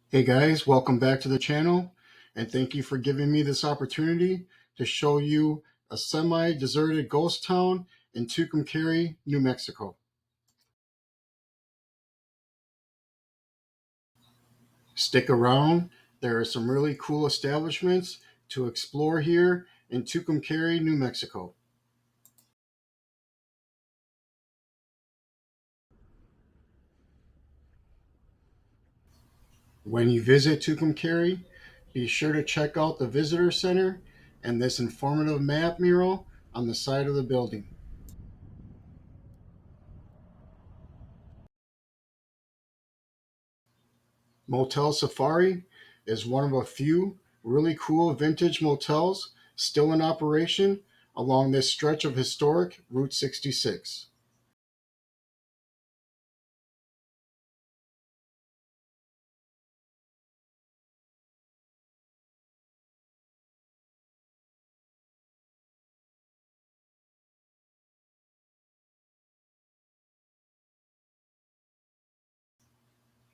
Hey guys, welcome back to the channel, and thank you for giving me this opportunity to show you a semi-deserted ghost town in Tucumcari, New Mexico. Stick around, there are some really cool establishments to explore here in Tucumcari, New Mexico. When you visit Tucumcari, be sure to check out the visitor center and this informative map mural on the side of the building. Motel Safari is one of a few really cool vintage motels still in operation along this stretch of historic Route 66.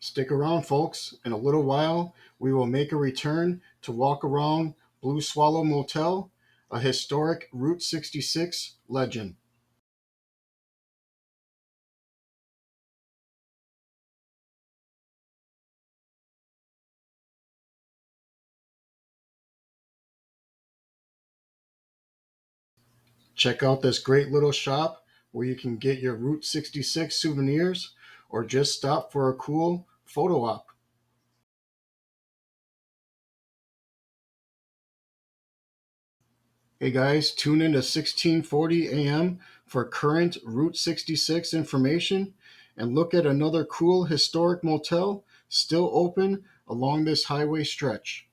Stick around, folks. In a little while, we will make a return to walk around Blue Swallow Motel, a historic Route 66 legend. Check out this great little shop where you can get your Route 66 souvenirs or just stop for a cool photo op. Hey guys, tune in to 1640 AM for current Route 66 information and look at another cool historic motel still open along this highway stretch.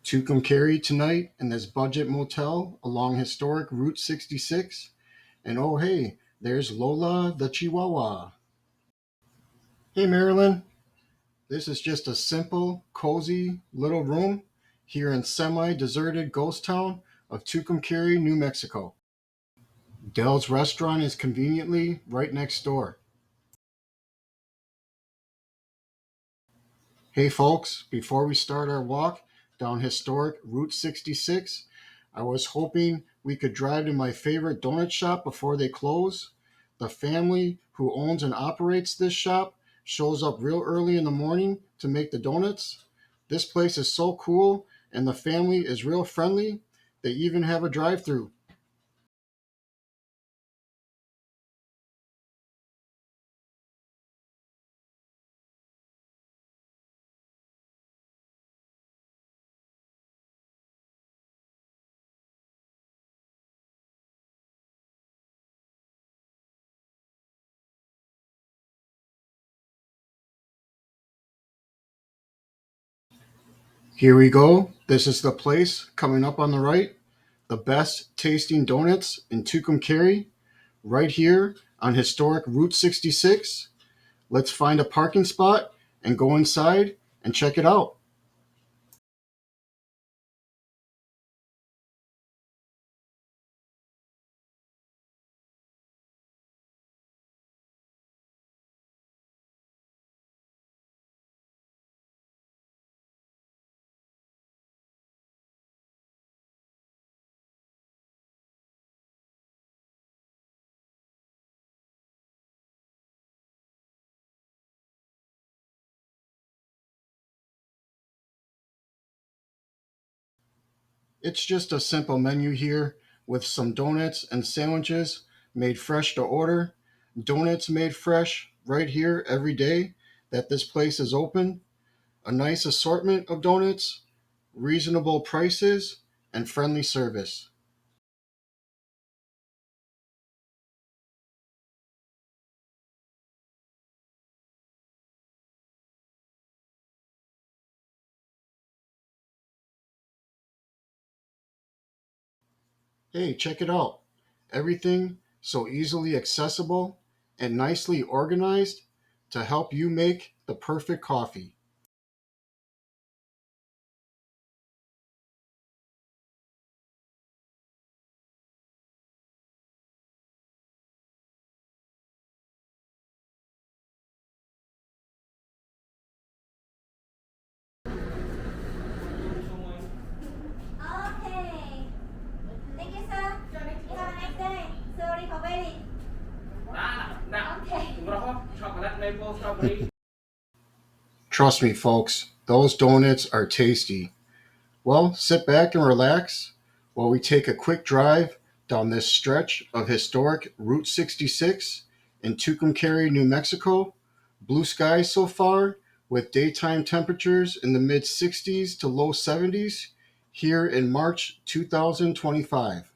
Tucumcari tonight in this budget motel along historic Route 66. And oh hey, there's Lola the Chihuahua. Hey Marilyn, this is just a simple, cozy little room here in semi-deserted ghost town of Tucumcari, New Mexico. Dell's restaurant is conveniently right next door. Hey folks, before we start our walk down historic Route 66, I was hoping we could drive to my favorite donut shop before they close. The family who owns and operates this shop shows up real early in the morning to make the donuts. This place is so cool and the family is real friendly. They even have a drive-through. Here we go. This is the place coming up on the right. The best tasting donuts in Tucumcari, right here on historic Route 66. Let's find a parking spot and go inside and check it out. It's just a simple menu here with some donuts and sandwiches made fresh to order. Donuts made fresh right here every day that this place is open. A nice assortment of donuts, reasonable prices, and friendly service. Hey, check it out. Everything so easily accessible and nicely organized to help you make the perfect coffee. Okay. Thank you, sir. You have a nice day. Sorry for waiting. Okay. Chocolate maple strawberry. Trust me, folks, those donuts are tasty. Well, sit back and relax while we take a quick drive down this stretch of historic Route 66 in Tucumcari, New Mexico. Blue skies so far, with daytime temperatures in the mid 60s to low 70s here in March 2025.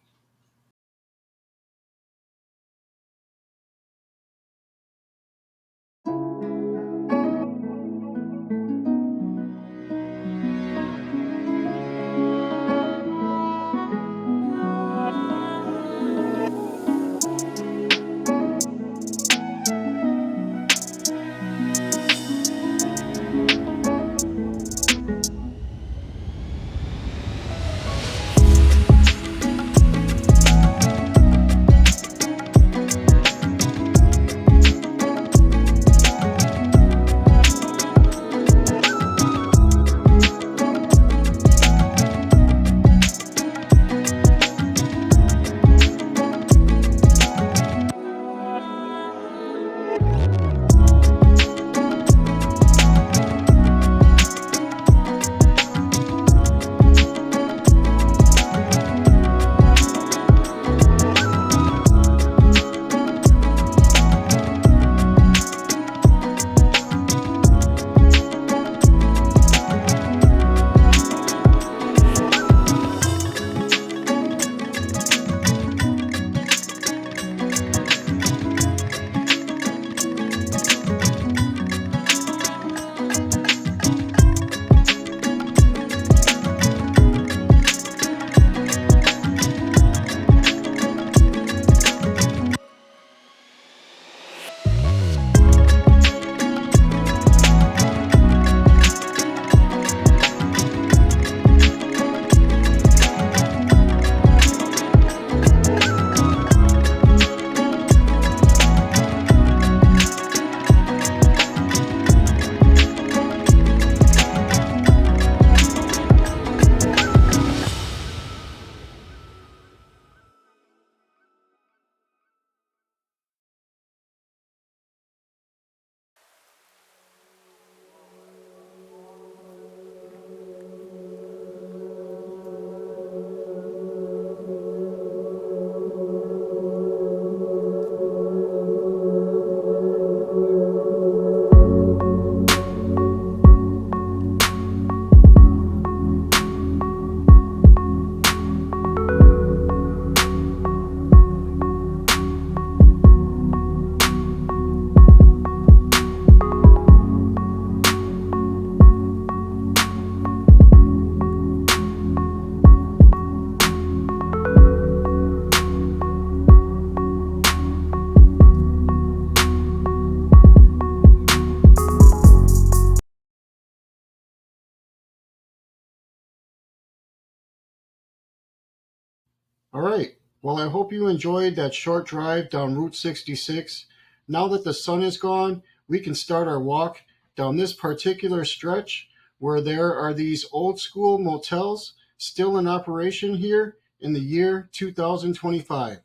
All right. Well, I hope you enjoyed that short drive down Route 66. Now that the sun is gone, we can start our walk down this particular stretch where there are these old school motels still in operation here in the year 2025.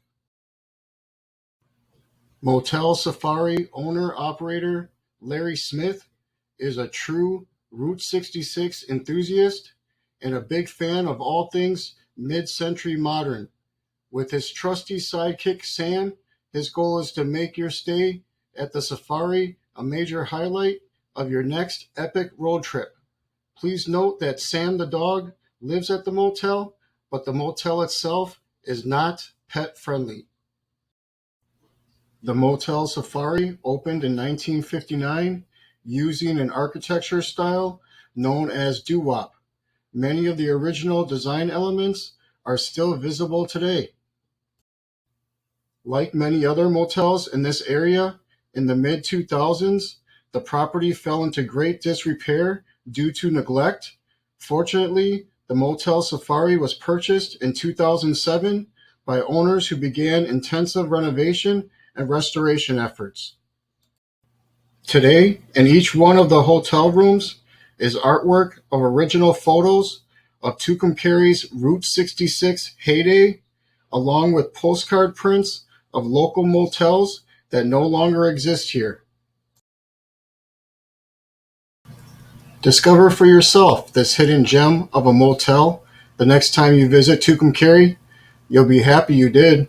Motel Safari owner operator Larry Smith is a true Route 66 enthusiast and a big fan of all things mid century modern. With his trusty sidekick Sam, his goal is to make your stay at the safari a major highlight of your next epic road trip. Please note that Sam the dog lives at the motel, but the motel itself is not pet friendly. The Motel Safari opened in 1959 using an architecture style known as doo-wop. Many of the original design elements are still visible today. Like many other motels in this area, in the mid 2000s, the property fell into great disrepair due to neglect. Fortunately, the Motel Safari was purchased in 2007 by owners who began intensive renovation and restoration efforts. Today, in each one of the hotel rooms is artwork of original photos of Tucumcari's Route 66 heyday, along with postcard prints of local motels that no longer exist here. Discover for yourself this hidden gem of a motel the next time you visit Tucumcari. You'll be happy you did.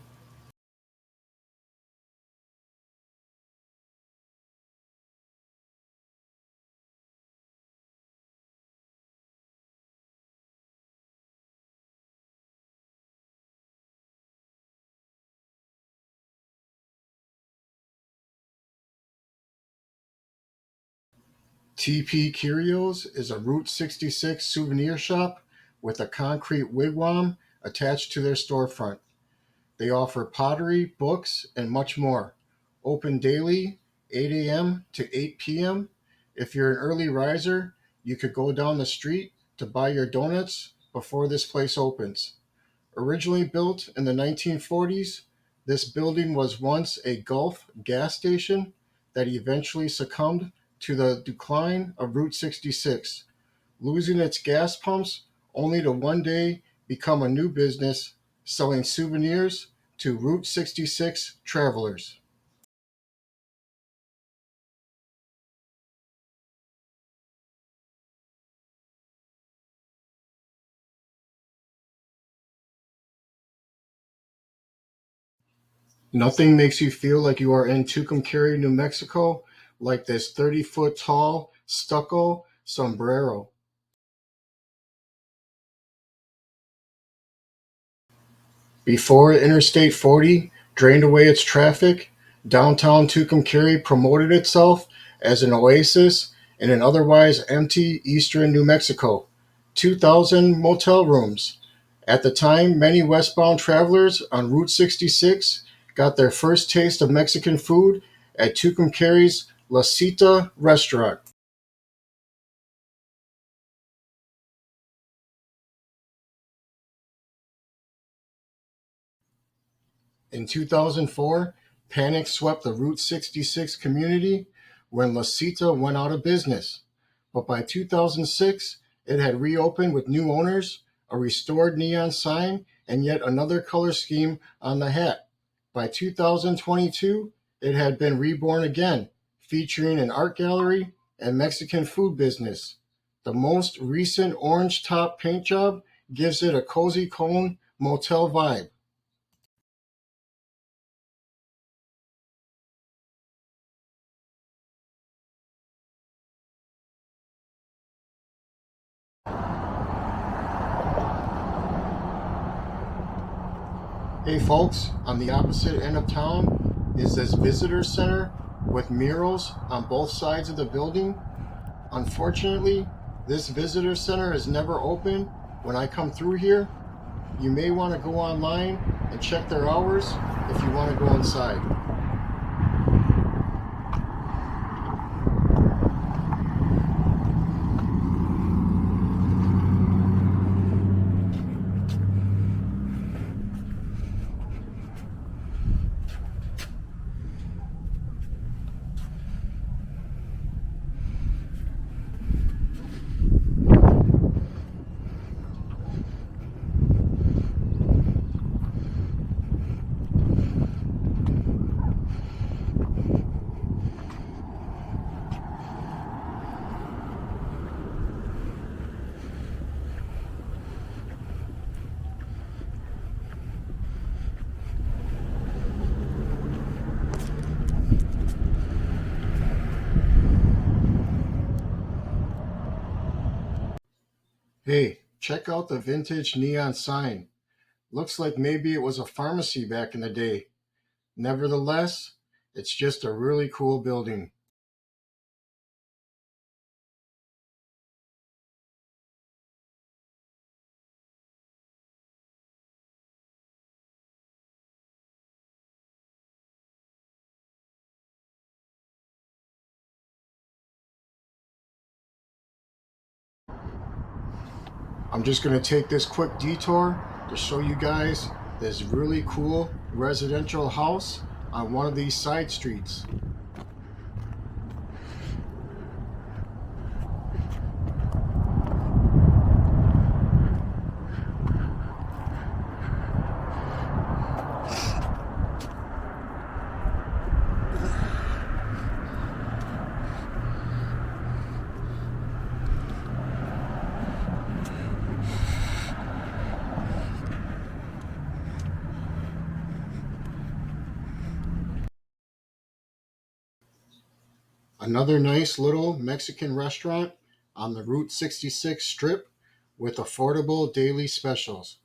Pee Curios is a Route 66 souvenir shop with a concrete wigwam attached to their storefront. They offer pottery, books, and much more. Open daily, 8 a.m. to 8 p.m. If you're an early riser, you could go down the street to buy your donuts before this place opens. Originally built in the 1940s, this building was once a Gulf gas station that eventually succumbed to the decline of Route 66, losing its gas pumps only to one day become a new business selling souvenirs to Route 66 travelers. Nothing makes you feel like you are in Tucumcari, New Mexico, like this 30-foot tall stucco sombrero. Before Interstate 40 drained away its traffic, downtown Tucumcari promoted itself as an oasis in an otherwise empty eastern New Mexico. 2,000 motel rooms. At the time, many westbound travelers on Route 66 got their first taste of Mexican food at Tucumcari's La Cita restaurant. In 2004, panic swept the Route 66 community when La Cita went out of business. But by 2006, it had reopened with new owners, a restored neon sign, and yet another color scheme on the hat. By 2022, it had been reborn again, featuring an art gallery and Mexican food business. The most recent orange top paint job gives it a cozy cone motel vibe. Hey folks, on the opposite end of town is this visitor center with murals on both sides of the building. Unfortunately, this visitor center is never open when I come through here. You may want to go online and check their hours if you want to go inside. Hey, check out the vintage neon sign. Looks like maybe it was a pharmacy back in the day. Nevertheless, it's just a really cool building. I'm just going to take this quick detour to show you guys this really cool residential house on one of these side streets. Another nice little Mexican restaurant on the Route 66 strip with affordable daily specials.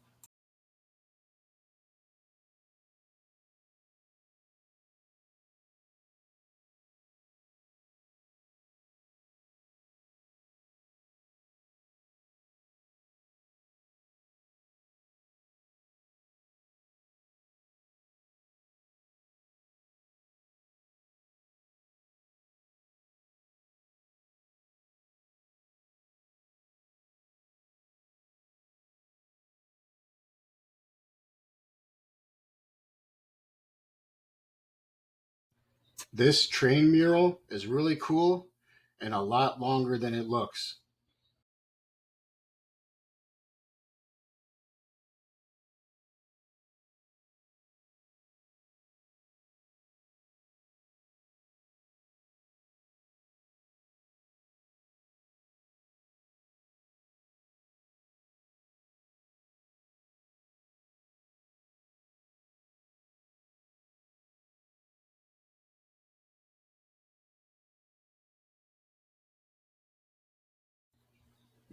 This train mural is really cool and a lot longer than it looks.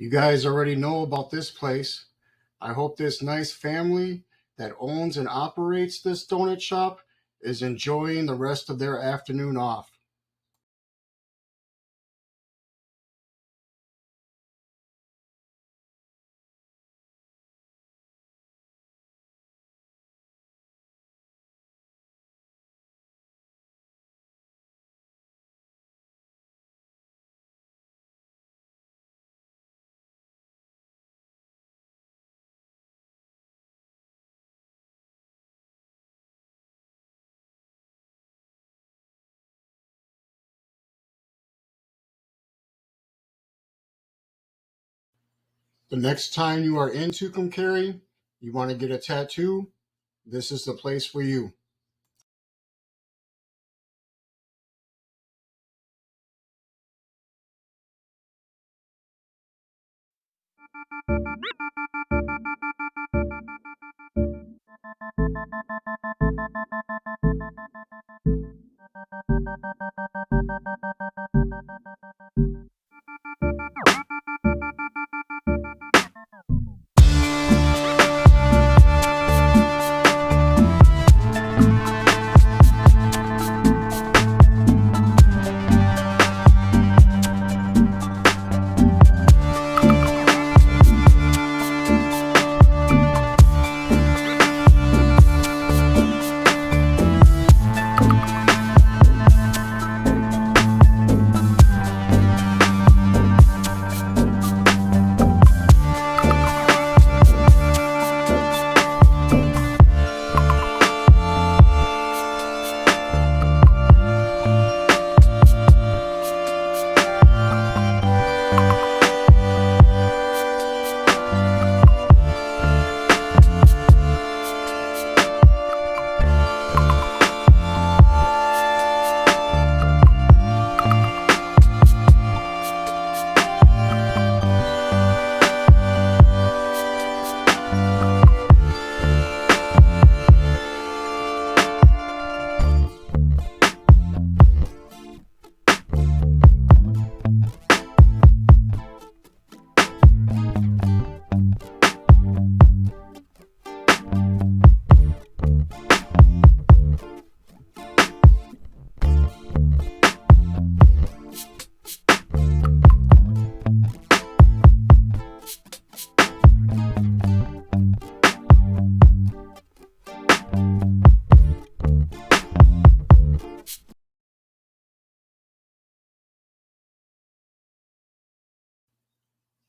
You guys already know about this place. I hope this nice family that owns and operates this donut shop is enjoying the rest of their afternoon off. The next time you are in Tucumcari, you want to get a tattoo, this is the place for you.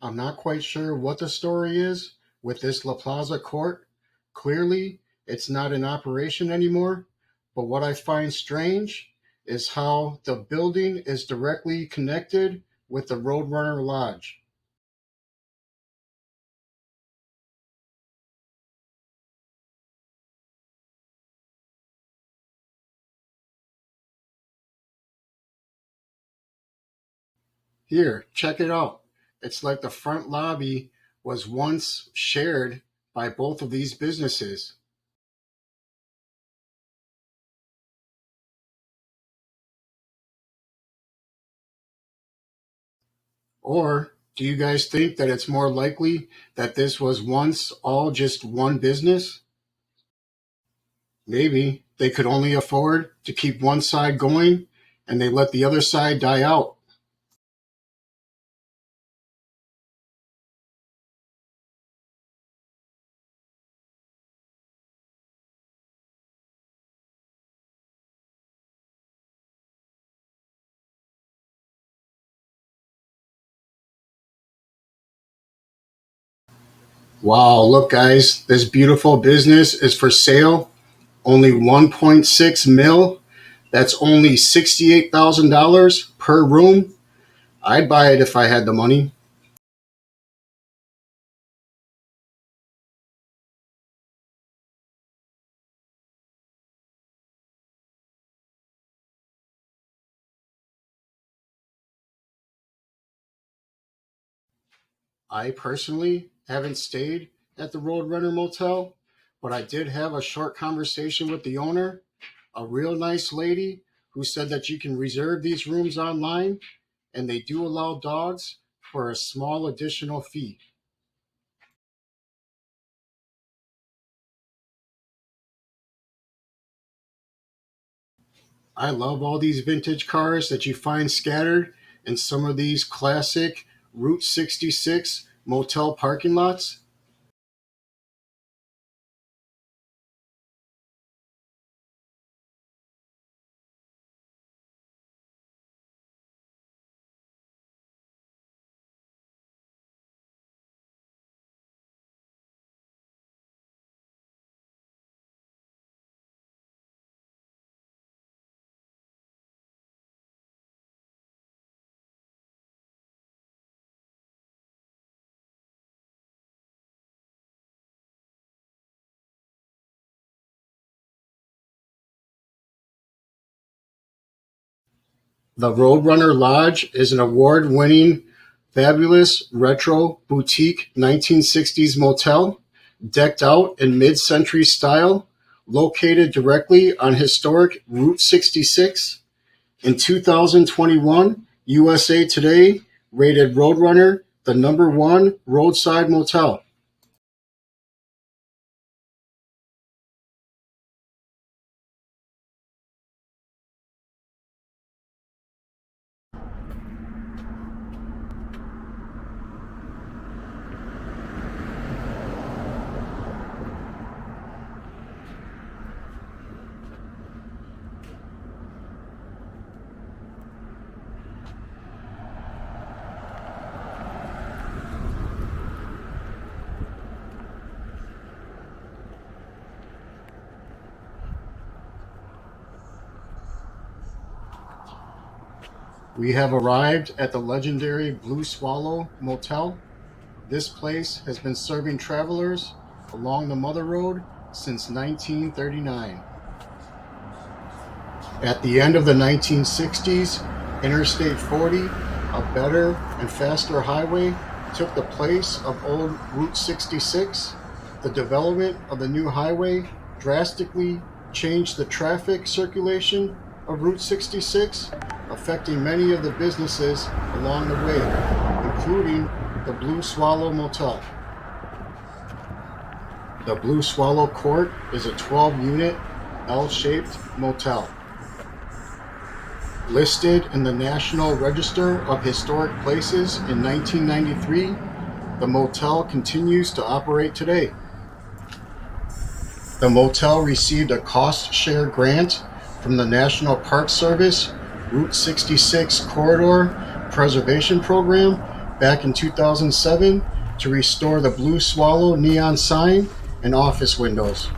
I'm not quite sure what the story is with this La Plaza court. Clearly, it's not in operation anymore, but what I find strange is how the building is directly connected with the Roadrunner Lodge. Here, check it out. It's like the front lobby was once shared by both of these businesses. Or do you guys think that it's more likely that this was once all just one business? Maybe they could only afford to keep one side going and they let the other side die out. Wow, look guys, this beautiful business is for sale. Only 1.6 mil. That's only $68,000 per room. I'd buy it if I had the money. I personally haven't stayed at the Roadrunner Motel, but I did have a short conversation with the owner, a real nice lady who said that you can reserve these rooms online and they do allow dogs for a small additional fee. I love all these vintage cars that you find scattered in some of these classic Route 66 motel parking lots. The Roadrunner Lodge is an award-winning, fabulous retro boutique 1960s motel decked out in mid-century style, located directly on historic Route 66. In 2021, USA Today rated Roadrunner the #1 roadside motel. We have arrived at the legendary Blue Swallow Motel. This place has been serving travelers along the Mother Road since 1939. At the end of the 1960s, Interstate 40, a better and faster highway, took the place of old Route 66. The development of the new highway drastically changed the traffic circulation of Route 66, affecting many of the businesses along the way, including the Blue Swallow Motel. The Blue Swallow Court is a 12-unit L-shaped motel. Listed in the National Register of Historic Places in 1993, the motel continues to operate today. The motel received a cost-share grant from the National Park Service Route 66 Corridor Preservation Program back in 2007 to restore the Blue Swallow neon sign and office windows.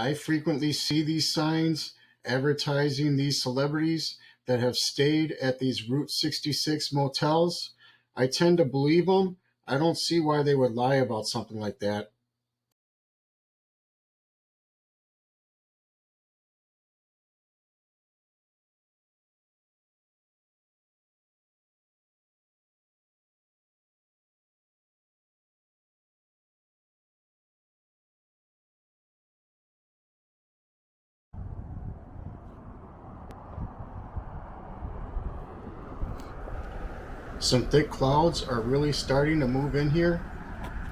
I frequently see these signs advertising these celebrities that have stayed at these Route 66 motels. I tend to believe them. I don't see why they would lie about something like that. Some thick clouds are really starting to move in here.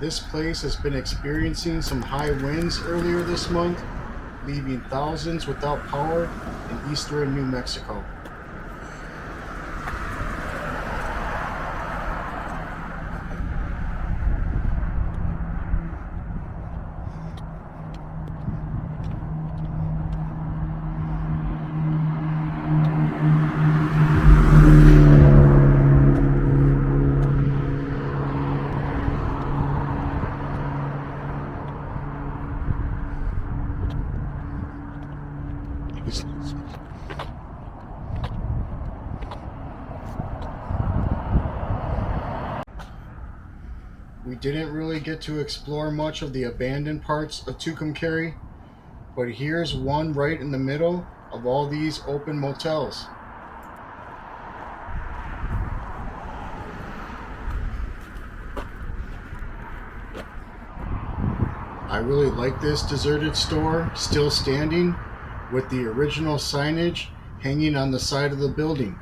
This place has been experiencing some high winds earlier this month, leaving thousands without power in eastern New Mexico. We didn't really get to explore much of the abandoned parts of Tucumcari, but here's one right in the middle of all these open motels. I really like this deserted store still standing with the original signage hanging on the side of the building.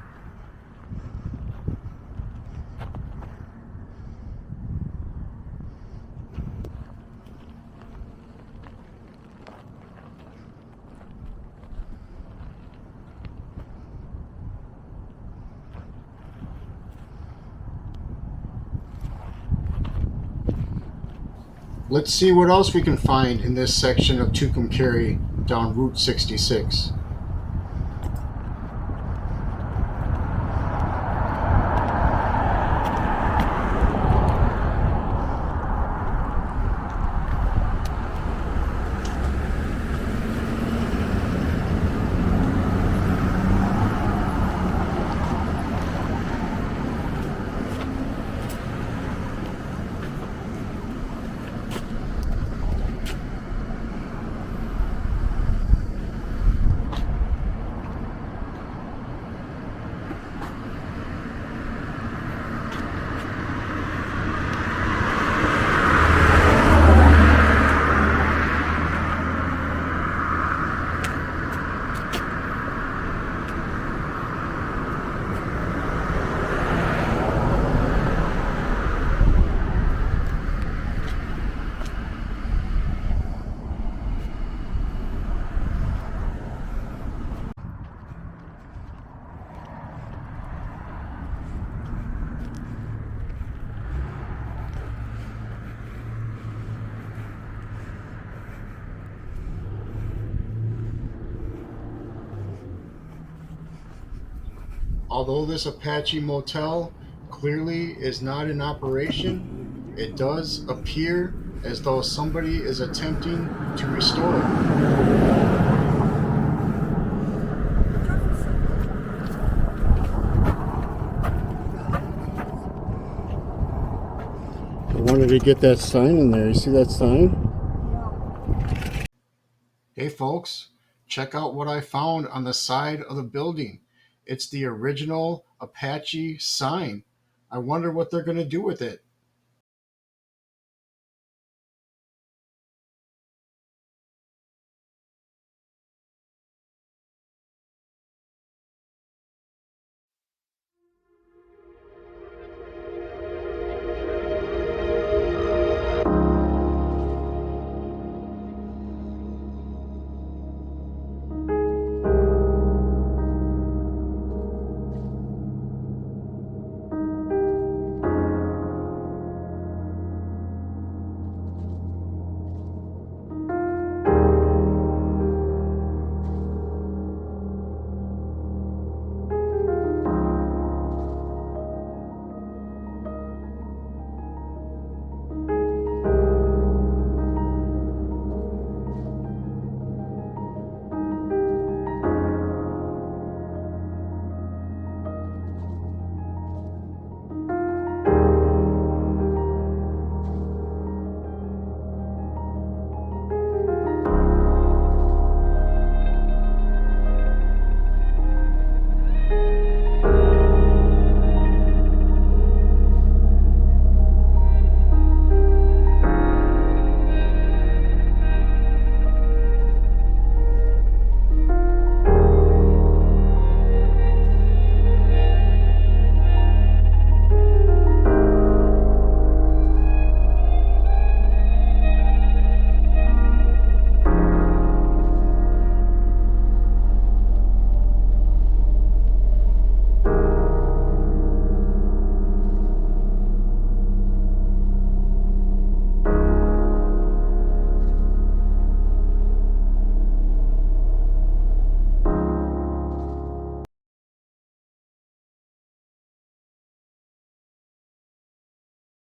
Let's see what else we can find in this section of Tucumcari down Route 66. Although this Apache motel clearly is not in operation, it does appear as though somebody is attempting to restore it. I wanted to get that sign in there. You see that sign? Hey folks, check out what I found on the side of the building. It's the original Apache sign. I wonder what they're going to do with it.